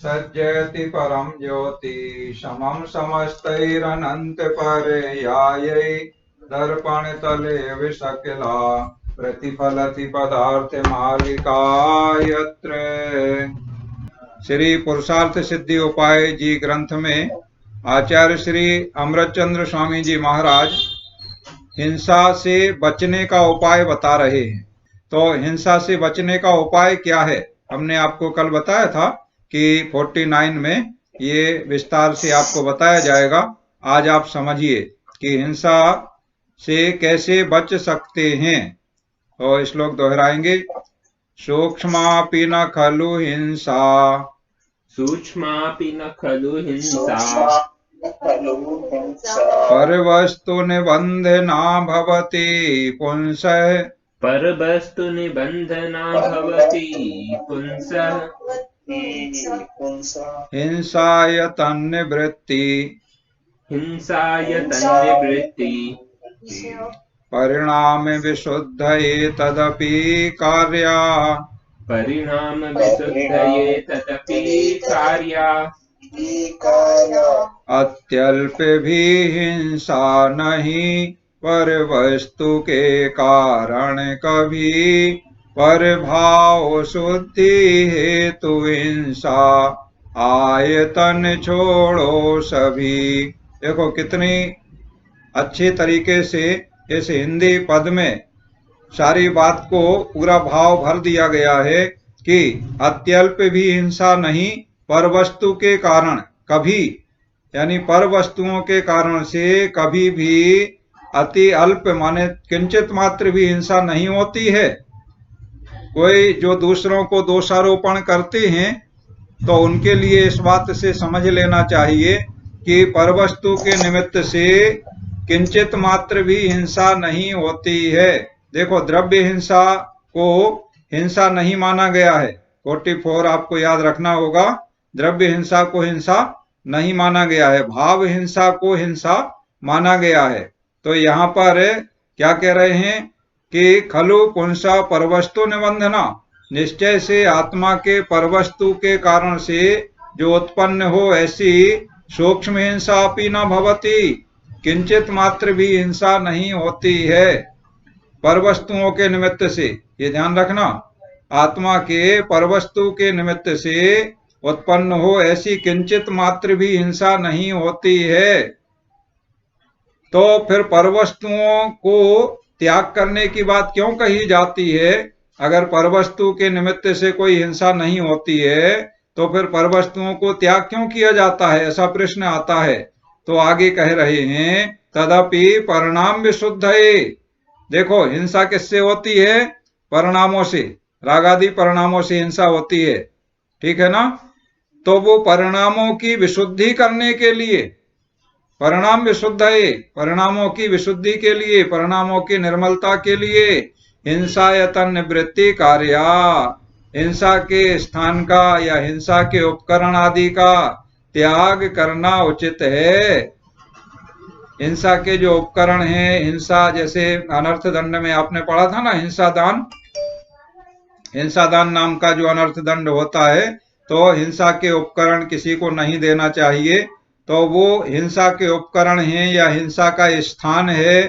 सज्जयति परम ज्योति समम समस्तैरनंत पर्यायै दर्पण तले विशकिला प्रतिफलति पदार्थ मालिका यत्र। श्री पुरुषार्थ सिद्धि उपाय जी ग्रंथ में आचार्य श्री अमृतचंद्र स्वामी जी महाराज हिंसा से बचने का उपाय बता रहे हैं। तो हिंसा से बचने का उपाय क्या है, हमने आपको कल बताया था कि 49 में ये विस्तार से आपको बताया जाएगा। आज आप समझिए कि हिंसा से कैसे बच सकते हैं। तो श्लोक दोहराएंगे। सूक्ष्मापि न खलु हिंसा सूक्ष्मापि न खलु हिंसा परवस्तु निबंधना भवति पुंसः परवस्तु निबंधना भवति पुंसः हिंसाय तन्निवृत्ति हिंसाय तन्निवृत्ति परिणाम विशुद्धये तदपि कार्या परिणाम विशुद्धये तदपि कार्या अत्यल्प भी हिंसा नहीं पर वस्तु के कारण कभी पर भाव शुद्धि हेतु हिंसा आयतन छोड़ो सभी। देखो कितनी अच्छे तरीके से इस हिंदी पद में सारी बात को पूरा भाव भर दिया गया है कि अत्यल्प भी हिंसा नहीं पर वस्तु के कारण कभी, यानी पर वस्तुओं के कारण से कभी भी अति अल्प माने किंचित मात्र भी हिंसा नहीं होती है। कोई जो दूसरों को दोषारोपण करते हैं तो उनके लिए इस बात से समझ लेना चाहिए कि परवस्तु के निमित्त से किंचित मात्र भी हिंसा नहीं होती है। देखो द्रव्य हिंसा को हिंसा नहीं माना गया है। 44 आपको याद रखना होगा। द्रव्य हिंसा को हिंसा नहीं माना गया है, भाव हिंसा को हिंसा माना गया है। तो यहाँ पर क्या कह रहे हैं कि खलु पुंसा परवस्तु निबंधना, निश्चय से आत्मा के परवस्तु के कारण से जो उत्पन्न हो ऐसी सूक्ष्म हिंसा अपि न भवति, किंचित मात्र भी हिंसा नहीं होती है परवस्तुओं के निमित्त से। ये ध्यान रखना, आत्मा के परवस्तु के निमित्त से उत्पन्न हो ऐसी किंचित मात्र भी हिंसा नहीं होती है। तो फिर परवस्तुओं को त्याग करने की बात क्यों कही जाती है? अगर परवस्तु के निमित्त से कोई हिंसा नहीं होती है तो फिर परवस्तुओं को त्याग क्यों किया जाता है, ऐसा प्रश्न आता है। तो आगे कह रहे हैं तदपि परिणाम विशुद्धये। देखो हिंसा किससे होती है? परिणामों से, रागादि परिणामों से हिंसा होती है, ठीक है ना। तो वो परिणामों की विशुद्धि करने के लिए, परिणाम विशुद्धये, परिणामों की विशुद्धि के लिए, परिणामों की निर्मलता के लिए हिंसायतन निवृत्ति कार्या, हिंसा के स्थान का या हिंसा के उपकरण आदि का त्याग करना उचित है। हिंसा के जो उपकरण हैं, हिंसा जैसे अनर्थ दंड में आपने पढ़ा था ना, हिंसा दान नाम का जो अनर्थ दंड होता है, तो हिंसा के उपकरण किसी को नहीं देना चाहिए। तो वो हिंसा के उपकरण हैं या हिंसा का स्थान है।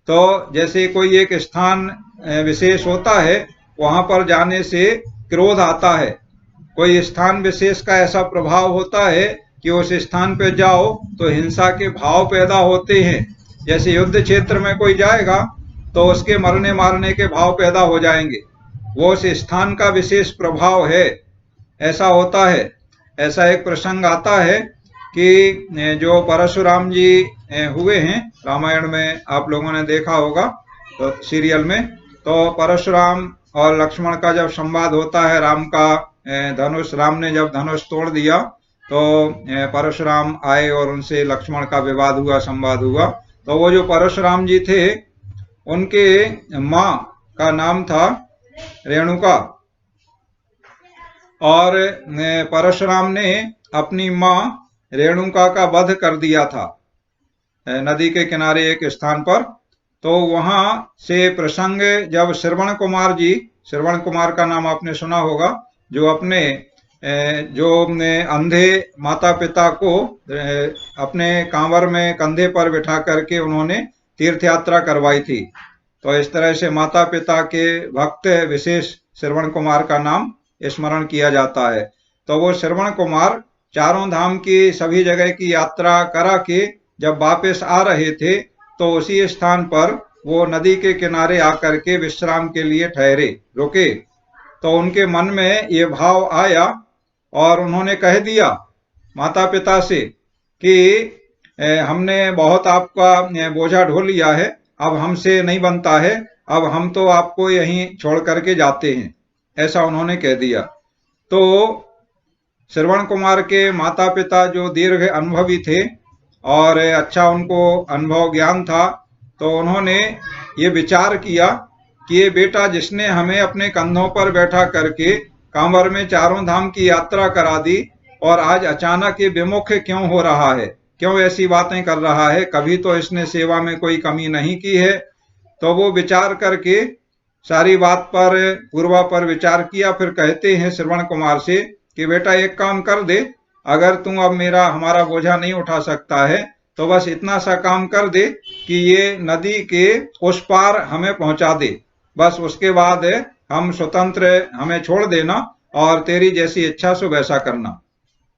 तो जैसे कोई एक स्थान विशेष होता है, वहां पर जाने से क्रोध आता है। कोई स्थान विशेष का ऐसा प्रभाव होता है कि उस स्थान पे जाओ तो हिंसा के भाव पैदा होते हैं। जैसे युद्ध क्षेत्र में कोई जाएगा तो उसके मरने मारने के भाव पैदा हो जाएंगे, वो उस स्थान का विशेष प्रभाव है, ऐसा होता है। ऐसा एक प्रसंग आता है कि जो परशुराम जी हुए हैं रामायण में, आप लोगों ने देखा होगा तो सीरियल में, तो परशुराम और लक्ष्मण का जब संवाद होता है, राम का धनुष, राम ने जब धनुष तोड़ दिया तो परशुराम आए और उनसे लक्ष्मण का विवाद हुआ, संवाद हुआ। तो वो जो परशुराम जी थे उनके माँ का नाम था रेणुका, और परशुराम ने अपनी माँ रेणुका का वध कर दिया था नदी के किनारे एक स्थान पर। तो वहां से प्रसंग जब श्रवण कुमार जी, श्रवण कुमार का नाम आपने सुना होगा, जो अपने जो अंधे माता पिता को अपने कांवर में कंधे पर बिठा करके उन्होंने तीर्थ यात्रा करवाई थी। तो इस तरह से माता पिता के भक्त विशेष श्रवण कुमार का नाम स्मरण किया जाता है। तो वो श्रवण कुमार चारों धाम की सभी जगह की यात्रा करा के जब वापस आ रहे थे तो उसी स्थान पर वो नदी के किनारे आकर के विश्राम के लिए ठहरे, रुके। तो उनके मन में ये भाव आया और उन्होंने कह दिया माता पिता से कि हमने बहुत आपका बोझा ढो लिया है, अब हमसे नहीं बनता है, अब हम तो आपको यहीं छोड़ करके जाते हैं, ऐसा उन्होंने कह दिया। तो श्रवण कुमार के माता पिता जो दीर्घ अनुभवी थे और अच्छा उनको अनुभव ज्ञान था, तो उन्होंने ये विचार किया कि ये बेटा जिसने हमें अपने कंधों पर बैठा करके कांवर में चारों धाम की यात्रा करा दी और आज अचानक ये विमुख क्यों हो रहा है, क्यों ऐसी बातें कर रहा है, कभी तो इसने सेवा में कोई कमी नहीं की है। तो वो विचार करके सारी बात पर पूर्वा पर विचार किया। फिर कहते हैं श्रवण कुमार से कि बेटा एक काम कर दे, अगर तू अब हमारा बोझा नहीं उठा सकता है तो बस इतना सा काम कर दे कि ये नदी के उस पार हमें पहुंचा दे, बस उसके बाद हम स्वतंत्र, हमें छोड़ देना और तेरी जैसी इच्छा सो वैसा करना।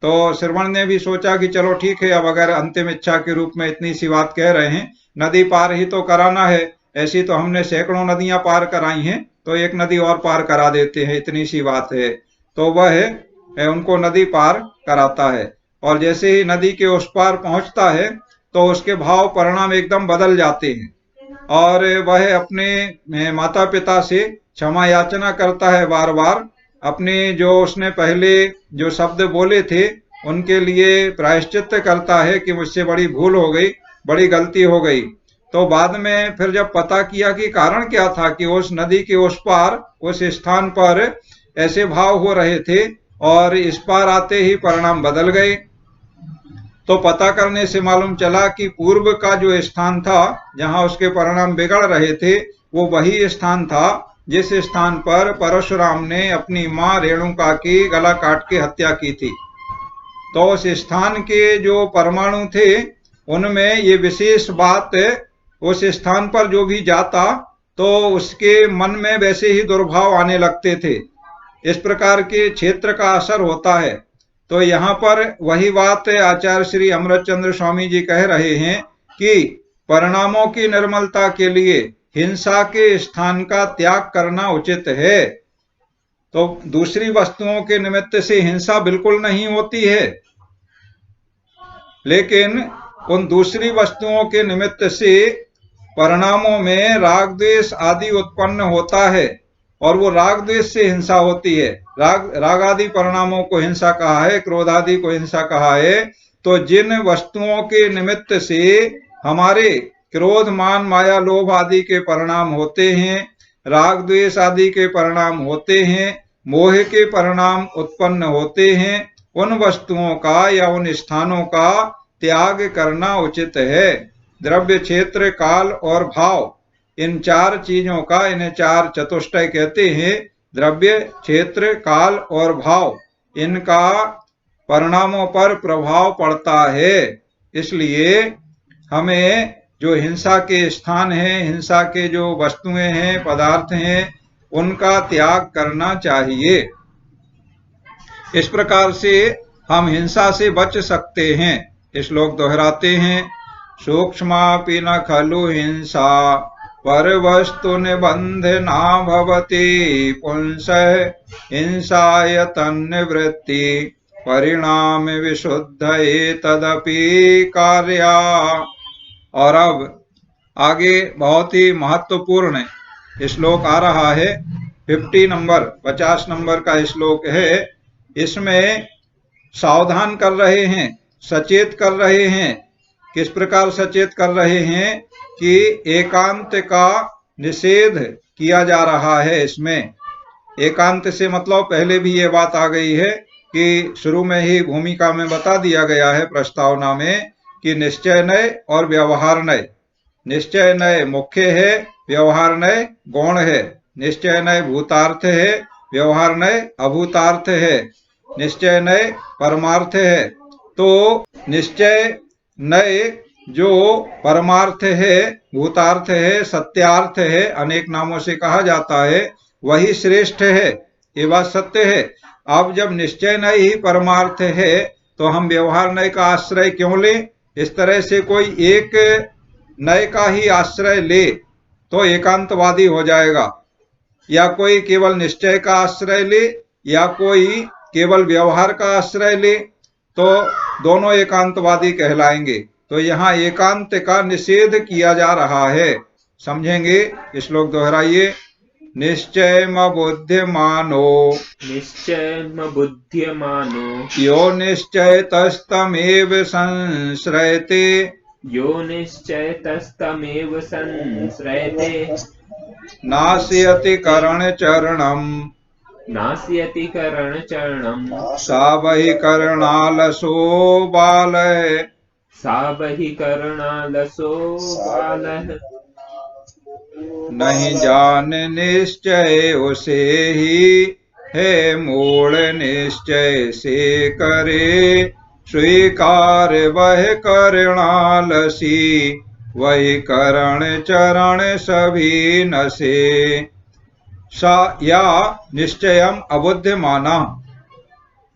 तो श्रवण ने भी सोचा कि चलो ठीक है, अब अगर अंतिम इच्छा के रूप में इतनी सी बात कह रहे हैं, नदी पार ही तो कराना है, ऐसी तो हमने सैकड़ों नदियां पार कराई हैं, तो एक नदी और पार करा देते हैं, इतनी सी बात है। तो वह उनको नदी पार कराता है और जैसे ही नदी के उस पार पहुंचता है तो उसके भाव परिणाम एकदम बदल जाते हैं और वह अपने माता पिता से क्षमा याचना करता है बार बार। अपने जो उसने पहले जो शब्द बोले थे उनके लिए प्रायश्चित करता है कि मुझसे बड़ी भूल हो गई, बड़ी गलती हो गई। तो बाद में फिर जब पता किया कि कारण क्या था कि उस नदी के उस पार उस स्थान पर ऐसे भाव हो रहे थे और इस पार आते ही परिणाम बदल गए, तो पता करने से मालूम चला कि पूर्व का जो स्थान था जहां उसके परिणाम बिगड़ रहे थे वो वही स्थान था जिस स्थान पर परशुराम ने अपनी मां रेणुका की गला काट के हत्या की थी। तो उस स्थान के जो परमाणु थे उनमें ये विशेष बात, उस स्थान पर जो भी जाता तो उसके मन में वैसे ही दुर्भाव आने लगते थे। इस प्रकार के क्षेत्र का असर होता है। तो यहाँ पर वही बात आचार्य श्री अमृतचंद्र स्वामी जी कह रहे हैं कि परिणामों की निर्मलता के लिए हिंसा के स्थान का त्याग करना उचित है। तो दूसरी वस्तुओं के निमित्त से हिंसा बिल्कुल नहीं होती है, लेकिन उन दूसरी वस्तुओं के निमित्त से परिणामों में राग द्वेष आदि उत्पन्न होता है और वो राग द्वेष से हिंसा होती है। राग आदि परिणामों को हिंसा कहा है, क्रोध आदि को हिंसा कहा है। तो जिन वस्तुओं के निमित्त से हमारे क्रोध मान माया लोभ आदि के परिणाम होते हैं, राग द्वेष आदि के परिणाम होते हैं, मोह के परिणाम उत्पन्न होते हैं, उन वस्तुओं का या उन स्थानों का त्याग करना उचित है। द्रव्य, क्षेत्र, काल और भाव, इन चार चीजों का, इन्हें चार चतुष्टय कहते हैं। द्रव्य, क्षेत्र, काल और भाव, इनका परिणामों पर प्रभाव पड़ता है। इसलिए हमें जो हिंसा के स्थान हैं, हिंसा के जो वस्तुएं हैं, पदार्थ हैं, उनका त्याग करना चाहिए। इस प्रकार से हम हिंसा से बच सकते हैं। श्लोक दोहराते हैं, सूक्ष्मापि न खलु हिंसा पर वस्तु निबंधना भवति पुंसः हिंसाय तन्निवृत्ति परिणाम विशुद्धये तदपि कार्या। और अब आगे बहुत ही महत्वपूर्ण श्लोक आ रहा है। 50 नंबर का श्लोक है। इसमें सावधान कर रहे हैं, सचेत कर रहे हैं। किस प्रकार सचेत कर रहे हैं कि एकांत का निषेध किया जा रहा है। इसमें एकांत से मतलब पहले भी ये बात आ गई है कि शुरू में ही भूमिका में बता दिया गया है प्रस्तावना में कि निश्चय नय और व्यवहार नय। निश्चय नय मुख्य है, व्यवहार नय गौण है। निश्चय नय भूतार्थ है, व्यवहार नय अभूतार्थ है। निश्चय नय परमार्थ है। तो निश्चय नय जो परमार्थ है, भूतार्थ है, सत्यार्थ है, अनेक नामों से कहा जाता है, वही श्रेष्ठ है। ये बात सत्य है। अब जब निश्चय नय ही परमार्थ है तो हम व्यवहार नय का आश्रय क्यों लें? इस तरह से कोई एक नय का ही आश्रय ले तो एकांतवादी हो जाएगा, या कोई केवल निश्चय का आश्रय ले या कोई केवल व्यवहार का आश्रय ले तो दोनों एकांतवादी कहलाएंगे। तो यहाँ एकांत का निषेध किया जा रहा है। समझेंगे? श्लोक दोहराइए। निश्चयम बुद्धिमानो यो निश्चयतस्तमेव संश्रयते नास्यति करणचरणम् सा वही करणालसो बालः नहीं जान निश्चय उसे ही है मूल निश्चय से करे स्वीकार वह करणालसी वही करण चरण सभी नसे। सा या निश्चयम अबुद्धिमाना,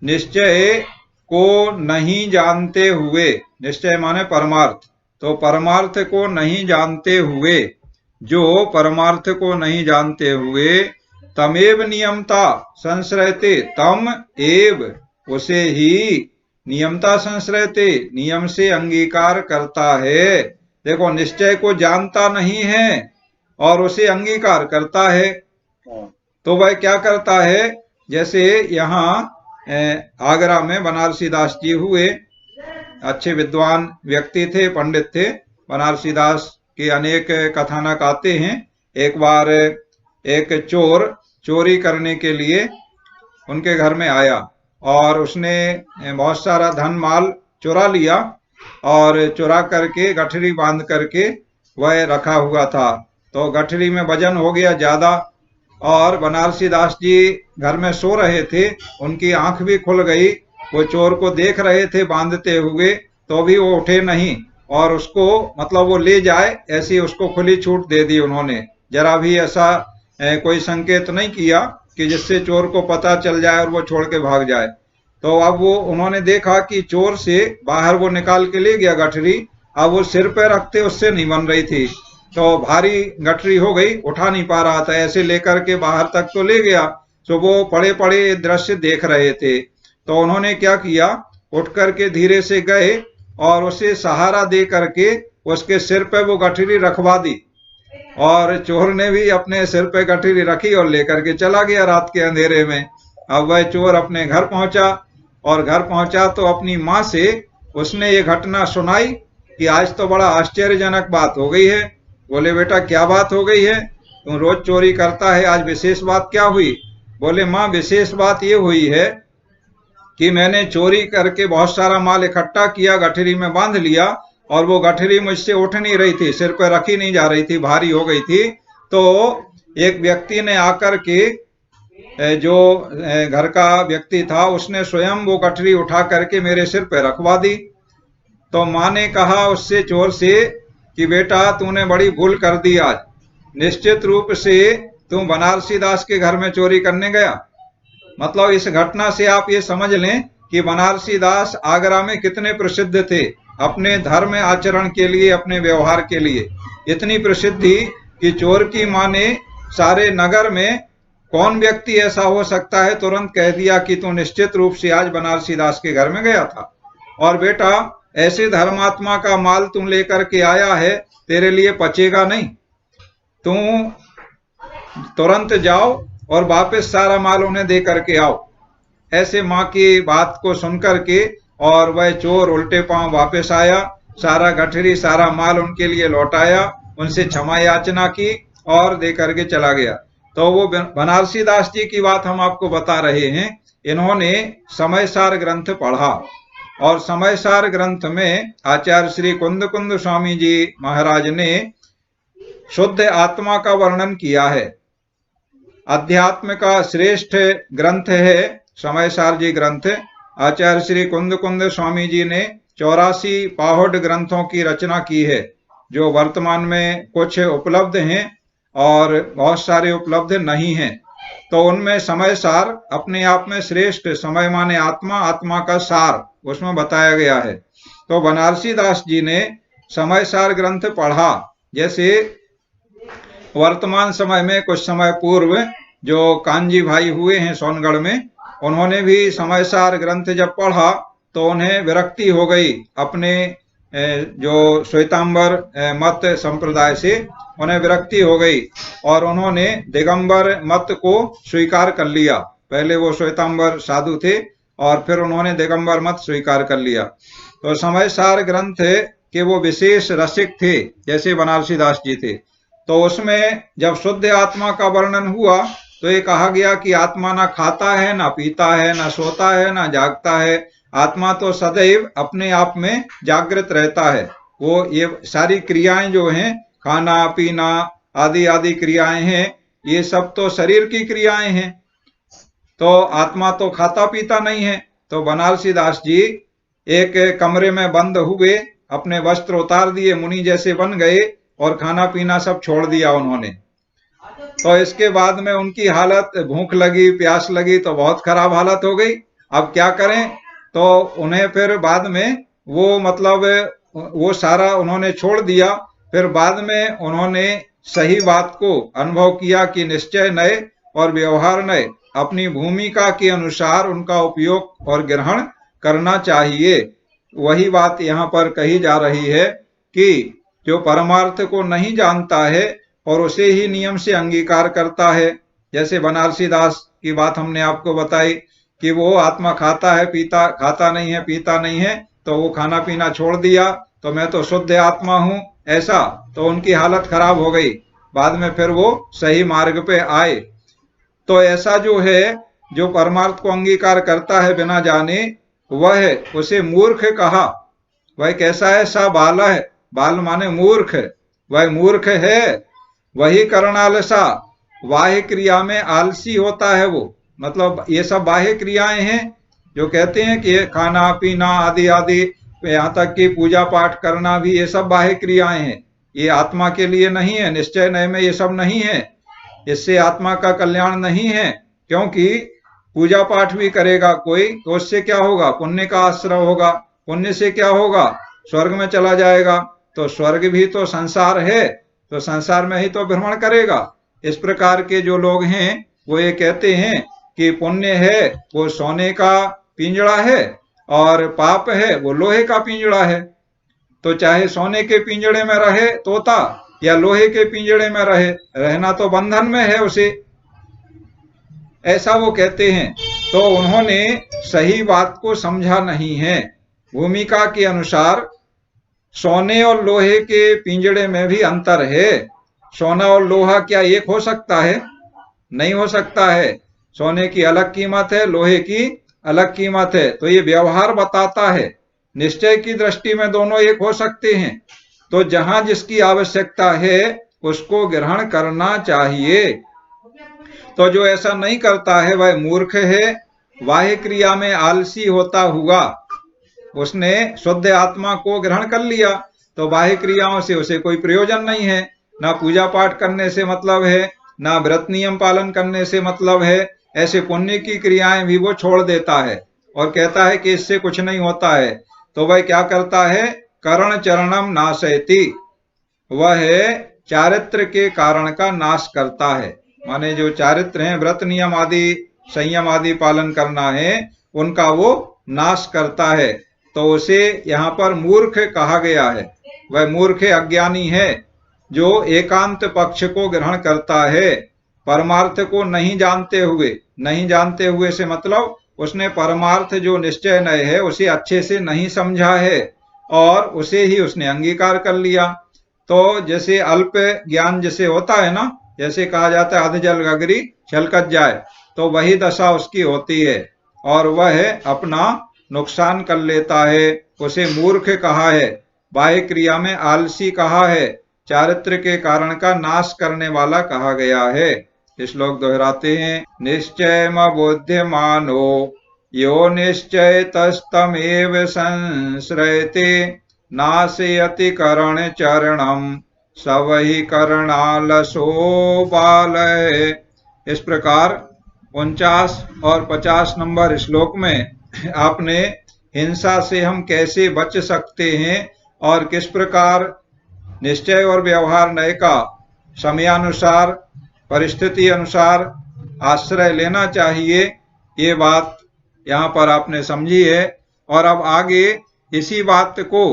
निश्चय को नहीं जानते हुए, निश्चय माने परमार्थ, तो परमार्थ को नहीं जानते हुए, जो परमार्थ को नहीं जानते हुए तमेव नियमता संश्रयते, तम एव उसे ही नियमता संश्रयते नियम से अंगीकार करता है। देखो, निश्चय को जानता नहीं है और उसे अंगीकार करता है। तो वह क्या करता है? जैसे यहाँ आगरा में बनारसी दास जी हुए, अच्छे विद्वान व्यक्ति थे, पंडित थे। बनारसी दास के अनेक कथानक आते हैं। एक बार एक चोर चोरी करने के लिए उनके घर में आया और उसने बहुत सारा धन माल चुरा लिया और चुरा करके गठरी बांध करके वह रखा हुआ था। तो गठरी में वजन हो गया ज्यादा और बनारसी दास जी घर में सो रहे थे, उनकी आंख भी खुल गई। वो चोर को देख रहे थे बांधते हुए, तो भी वो उठे नहीं और उसको मतलब वो ले जाए ऐसी उसको खुली छूट दे दी उन्होंने। जरा भी ऐसा कोई संकेत नहीं किया कि जिससे चोर को पता चल जाए और वो छोड़ के भाग जाए। तो अब वो उन्होंने देखा कि चोर से बाहर वो निकाल के ले गया गठरी, अब वो सिर पे रखते उससे नहीं बन रही थी, तो भारी गठरी हो गई, उठा नहीं पा रहा था, ऐसे लेकर के बाहर तक तो ले गया। तो वो पड़े पड़े दृश्य देख रहे थे। तो उन्होंने क्या किया, उठ करके धीरे से गए और उसे सहारा दे करके उसके सिर पे वो गठरी रखवा दी और चोर ने भी अपने सिर पे गठरी रखी और लेकर के चला गया रात के अंधेरे में। अब वह चोर अपने घर पहुंचा और घर पहुंचा तो अपनी माँ से उसने ये घटना सुनाई कि आज तो बड़ा आश्चर्यजनक बात हो गई है। बोले, बेटा क्या बात हो गई है? तुम रोज चोरी करता है, आज विशेष बात क्या हुई? बोले, माँ विशेष बात ये हुई है कि मैंने चोरी करके बहुत सारा माल इकट्ठा किया, गठरी में बांध लिया और वो गठरी मुझसे उठ नहीं रही थी, सिर पर रखी नहीं जा रही थी, भारी हो गई थी। तो एक व्यक्ति ने आकर के, जो घर का व्यक्ति था, उसने स्वयं वो गठरी उठा करके मेरे सिर पर रखवा दी। तो माँ ने कहा उससे, चोर से, कि बेटा तूने बड़ी भूल कर दी आज, निश्चित रूप से तू बनारसी दास के घर में चोरी करने गया। मतलब इस घटना से आप ये समझ लें कि बनारसी दास आगरा में कितने प्रसिद्ध थे अपने धर्म आचरण के लिए, अपने व्यवहार के लिए। इतनी प्रसिद्धि कि चोर की माँ ने सारे नगर में कौन व्यक्ति ऐसा हो सकता है तुरंत कह दिया कि तू निश्चित रूप से आज बनारसी दास के घर में गया था। और बेटा ऐसे धर्मात्मा का माल तुम लेकर के आया है, तेरे लिए पचेगा नहीं, तुम तुरंत जाओ और वापस सारा माल उन्हें दे करके आओ। ऐसे माँ की बात को सुनकर के और वह चोर उल्टे पांव वापस आया, सारा गठरी सारा माल उनके लिए लौटाया, उनसे क्षमा याचना की और दे करके चला गया। तो वो बनारसी दास जी की बात हम आपको बता रहे हैं। इन्होंने समयसार ग्रंथ पढ़ा और समयसार ग्रंथ में आचार्य श्री कुंद स्वामी जी महाराज ने शुद्ध आत्मा का वर्णन किया है। अध्यात्म का श्रेष्ठ ग्रंथ है समय सार जी ग्रंथ। आचार्य श्री कुंद कुंद स्वामी जी ने 84 पाहुड़ ग्रंथों की रचना की है, जो वर्तमान में कुछ उपलब्ध हैं और बहुत सारे उपलब्ध नहीं हैं। तो उनमें समय सार अपने आप में श्रेष्ठ, समय माने आत्मा, आत्मा का सार उसमें बताया गया है। तो बनारसी दास जी ने समय सार ग्रंथ पढ़ा। जैसे वर्तमान समय में कुछ समय पूर्व जो कांजी भाई हुए हैं सोनगढ़ में, उन्होंने भी समय सार ग्रंथ जब पढ़ा तो उन्हें विरक्ति हो गई अपने जो श्वेतांबर मत संप्रदाय से, उन्हें विरक्ति हो गई और उन्होंने दिगंबर मत को स्वीकार कर लिया। पहले वो श्वेतांबर साधु थे और फिर उन्होंने दिगंबर मत स्वीकार कर लिया। तो समय सार ग्रंथ के वो विशेष रसिक थे, जैसे बनारसी दास जी थे। तो उसमें जब शुद्ध आत्मा का वर्णन हुआ तो ये कहा गया कि आत्मा ना खाता है, ना पीता है, ना सोता है, ना जागता है। आत्मा तो सदैव अपने आप में जागृत रहता है। वो ये सारी क्रियाएं जो हैं, खाना पीना आदि आदि क्रियाएं हैं, ये सब तो शरीर की क्रियाएं हैं। तो आत्मा तो खाता पीता नहीं है। तो बनारसी दास जी एक कमरे में बंद हुए, अपने वस्त्र उतार दिए, मुनि जैसे बन गए और खाना पीना सब छोड़ दिया उन्होंने। तो इसके बाद में उनकी हालत, भूख लगी, प्यास लगी तो बहुत खराब हालत हो गई। अब क्या करें? तो उन्हें फिर बाद में वो मतलब वो सारा उन्होंने छोड़ दिया। फिर बाद में उन्होंने सही बात को अनुभव किया कि निश्चय नए और व्यवहार नए, अपनी भूमिका के अनुसार उनका उपयोग और ग्रहण करना चाहिए। वही बात यहाँ पर कही जा रही है कि जो परमार्थ को नहीं जानता है और उसे ही नियम से अंगीकार करता है, जैसे बनारसी दास की बात हमने आपको बताई कि वो आत्मा खाता है, पीता, खाता नहीं है, पीता नहीं है, तो वो खाना पीना छोड़ दिया, तो मैं तो शुद्ध आत्मा हूं, ऐसा। तो उनकी हालत खराब हो गई। बाद में फिर वो सही मार्ग पे आए। तो ऐसा जो है, जो परमार्थ को अंगीकार करता है बिना जाने, वह उसे मूर्ख कहा। वह कैसा है? सा बाल है, बाल माने मूर्ख, वह मूर्ख है। वही करणालसा, बाह्य क्रिया में आलसी होता है वो। मतलब ये सब बाह्य क्रियाएं हैं, जो कहते हैं कि खाना पीना आदि आदि, यहाँ तक कि पूजा पाठ करना भी, ये सब बाह्य क्रियाएं हैं। ये आत्मा के लिए नहीं है। निश्चय नय में ये सब नहीं है। इससे आत्मा का कल्याण नहीं है। क्योंकि पूजा पाठ भी करेगा कोई तो उससे क्या होगा? पुण्य का आश्रय होगा। पुण्य से क्या होगा? स्वर्ग में चला जाएगा। तो स्वर्ग भी तो संसार है, तो संसार में ही तो भ्रमण करेगा। इस प्रकार के जो लोग हैं वो ये कहते हैं कि पुण्य है वो सोने का पिंजड़ा है और पाप है वो लोहे का पिंजड़ा है। तो चाहे सोने के पिंजड़े में रहे तोता या लोहे के पिंजड़े में रहे, रहना तो बंधन में है उसे, ऐसा वो कहते हैं। तो उन्होंने सही बात को समझा नहीं है। भूमिका के अनुसार सोने और लोहे के पिंजड़े में भी अंतर है। सोना और लोहा क्या एक हो सकता है? नहीं हो सकता है। सोने की अलग कीमत है, लोहे की अलग कीमत है। तो ये व्यवहार बताता है। निश्चय की दृष्टि में दोनों एक हो सकते हैं। तो जहां जिसकी आवश्यकता है उसको ग्रहण करना चाहिए। तो जो ऐसा नहीं करता है वह मूर्ख है। बाह्य क्रिया में आलसी होता हुआ उसने शुद्ध आत्मा को ग्रहण कर लिया, तो बाह्य क्रियाओं से उसे कोई प्रयोजन नहीं है। ना पूजा पाठ करने से मतलब है, ना व्रत नियम पालन करने से मतलब है। ऐसे पुण्य की क्रियाएं भी वो छोड़ देता है और कहता है कि इससे कुछ नहीं होता है। तो वह क्या करता है? करण चरणम नाशयति, वह चारित्र के कारण का नाश करता है। माने जो चारित्र हैं, व्रत नियम आदि संयम आदि पालन करना है, उनका वो नाश करता है। तो उसे यहाँ पर मूर्ख कहा गया है। वह मूर्ख अज्ञानी है जो एकांत पक्ष को ग्रहण करता है, परमार्थ को नहीं जानते हुए। नहीं जानते हुए से मतलब उसने परमार्थ जो निश्चय नय है उसे अच्छे से नहीं समझा है और उसे ही उसने अंगीकार कर लिया। तो जैसे अल्प ज्ञान जैसे होता है ना, जैसे कहा जाता है अधजल गगरी छलकत जाए, तो वही दशा उसकी होती है और वह अपना नुकसान कर लेता है। उसे मूर्ख कहा है, बाह्य क्रिया में आलसी कहा है, चारित्र के कारण का नाश करने वाला कहा गया है। श्लोक दोहराते हैं। निश्चयम बुद्धिमानो यो निश्चय तस्तमेव संश्रयते नाशयति करण चरणम सवहि करणालसो बालय। इस प्रकार 49 और 50 नंबर श्लोक में आपने हिंसा से हम कैसे बच सकते हैं और किस प्रकार निश्चय और व्यवहार नय का समयानुसार परिस्थिति अनुसार आश्रय लेना चाहिए, ये बात यहाँ पर आपने समझी है। और अब आगे इसी बात को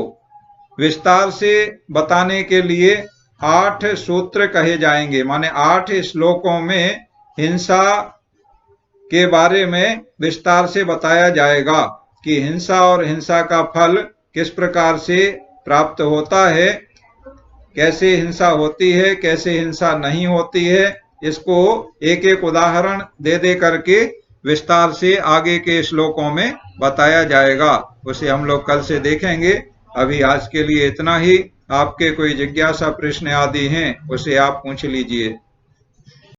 विस्तार से बताने के लिए 8 सूत्र कहे जाएंगे, माने 8 श्लोकों में हिंसा के बारे में विस्तार से बताया जाएगा कि हिंसा और हिंसा का फल किस प्रकार से प्राप्त होता है, कैसे हिंसा होती है, कैसे हिंसा नहीं होती है। इसको एक एक उदाहरण दे दे करके विस्तार से आगे के श्लोकों में बताया जाएगा, उसे हम लोग कल से देखेंगे। अभी आज के लिए इतना ही। आपके कोई जिज्ञासा प्रश्न आदि हैं उसे आप पूछ लीजिए।